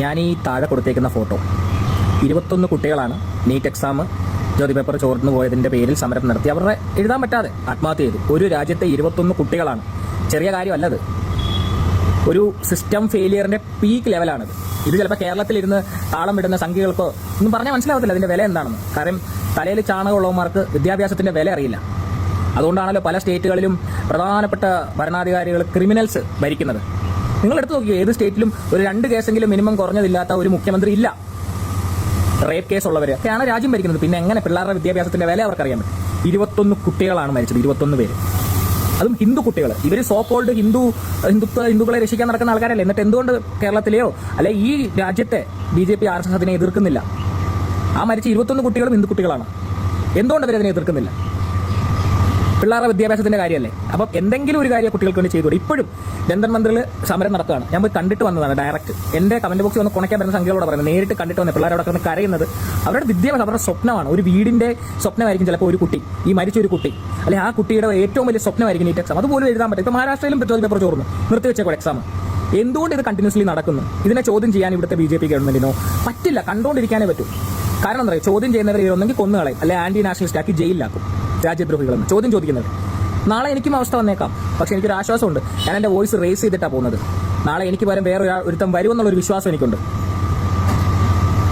ഞാൻ ഈ താഴെ കൊടുത്തേക്കുന്ന ഫോട്ടോ 21 കുട്ടികളാണ് നീറ്റ് എക്സാം ചോദ്യപേപ്പർ ചോർന്നു പോയതിൻ്റെ പേരിൽ സമരം നടത്തി. അവരുടെ എഴുതാൻ പറ്റാതെ ആത്മഹത്യ ചെയ്തു. ഒരു രാജ്യത്തെ 21 കുട്ടികളാണ്. ചെറിയ കാര്യമല്ലത്. ഒരു സിസ്റ്റം ഫെയിലിയറിൻ്റെ പീക്ക് ലെവലാണത്. ഇത് ചിലപ്പോൾ കേരളത്തിലിരുന്ന് താളം വിടുന്ന സംഖ്യകൾക്കോ ഒന്നും പറഞ്ഞാൽ മനസ്സിലാവത്തില്ല അതിൻ്റെ വില എന്താണെന്ന്. കാരണം തലയിൽ ചാണകമുള്ളവന്മാർക്ക് വിദ്യാഭ്യാസത്തിൻ്റെ വില അറിയില്ല. അതുകൊണ്ടാണല്ലോ പല സ്റ്റേറ്റുകളിലും പ്രധാനപ്പെട്ട ഭരണാധികാരികൾ ക്രിമിനൽസ് ഭരിക്കുന്നത്. നിങ്ങൾ എടുത്തു നോക്കിയോ, ഏത് സ്റ്റേറ്റിലും ഒരു 2 കേസെങ്കിലും മിനിമം കുറഞ്ഞതില്ലാത്ത ഒരു മുഖ്യമന്ത്രി ഇല്ല. റേപ്പ് കേസ് ഉള്ളവരൊക്കെയാണ് രാജ്യം ഭരിക്കുന്നത്. പിന്നെ എങ്ങനെ പിള്ളേരുടെ വിദ്യാഭ്യാസത്തിന്റെ വില അവർക്കറിയാൻ പറ്റും? 21 കുട്ടികളാണ് മരിച്ചത്, 21 പേര്. അതും ഹിന്ദു കുട്ടികൾ. ഇവർ സോ കോൾഡ് ഹിന്ദുക്കളെ രക്ഷിക്കാൻ നടക്കുന്ന ആൾക്കാരല്ലേ. എന്നിട്ട് എന്തുകൊണ്ട് കേരളത്തിലെയോ അല്ലെ ഈ രാജ്യത്തെ BJP RSS അതിനെ എതിർക്കുന്നില്ല? ആ മരിച്ച 21 കുട്ടികളും ഹിന്ദു കുട്ടികളാണ്. എന്തുകൊണ്ട് അവരതിനെ എതിർക്കുന്നില്ല? പിള്ളേരുടെ വിദ്യാഭ്യാസത്തിന്റെ കാര്യമല്ലേ. അപ്പം എന്തെങ്കിലും ഒരു കാര്യം കുട്ടികൾക്ക് വേണ്ടി ചെയ്തുകൂടെ? ഇപ്പോഴും ജന്തർ മന്ദിറിൽ സമരം നടക്കുകയാണ്. ഞാൻ പോയി കണ്ടിട്ട് വന്നതാണ് ഡയറക്റ്റ്. എന്റെ കമന്റ് ബോക്സിൽ വന്ന് കുണയ്ക്കാൻ വരുന്ന സംഖ്യകളോട് പറയുന്നത്. നേരിട്ട് കണ്ടിട്ട് വന്ന പിള്ളേരോട് കിടന്ന് കരയുന്നത് അവരുടെ വിദ്യാഭ്യാസം അവരുടെ സ്വപ്നമാണ്. ഒരു വീടിന്റെ സ്വപ്നമായിരിക്കും ചിലപ്പോൾ ഒരു കുട്ടി, ഈ മരിച്ച ഒരു കുട്ടി, അല്ലെങ്കിൽ ആ കുട്ടിയുടെ ഏറ്റവും വലിയ സ്വപ്നമായിരിക്കും നീറ്റ് എക്സാം. അതുപോലും എഴുതാൻ പറ്റും. ഇപ്പോൾ മഹാരാഷ്ട്രയിലും ചോദ്യപേപ്പർ ചോർന്നു, നിർത്തിവെച്ചേക്കോ എക്സാം. എന്തുകൊണ്ട് ഇത് കണ്ടിന്യൂസ്ലി നടക്കുന്നു? ഇതിനെ ചോദ്യം ചെയ്യാൻ ഇവിടുത്തെ BJP ഗവൺമെന്റിനോ പറ്റില്ല. കണ്ടുകൊണ്ടിരിക്കാനേ പറ്റൂ. കാരണം എന്താ പറയുക, ചോദ്യം ചെയ്യുന്നവരെ ഒന്നെങ്കിൽ കൊന്നുകളയും, അല്ലെങ്കിൽ ആന്റി നാഷണലിസ്റ്റ് ആക്കി ജയിലിലാക്കും. രാജ്യദ്രോഹികളെന്ന് ചോദ്യം ചോദിക്കുന്നത്. നാളെ എനിക്കും അവസ്ഥ വന്നേക്കാം. പക്ഷെ എനിക്കൊരു ആശ്വാസമുണ്ട്. ഞാൻ എൻ്റെ വോയിസ് റേസ് ചെയ്തിട്ടാണ് പോകുന്നത്. നാളെ എനിക്ക് പകരം വേറെ ഒരുത്തം വരുമെന്നുള്ളൊരു വിശ്വാസം എനിക്കുണ്ട്.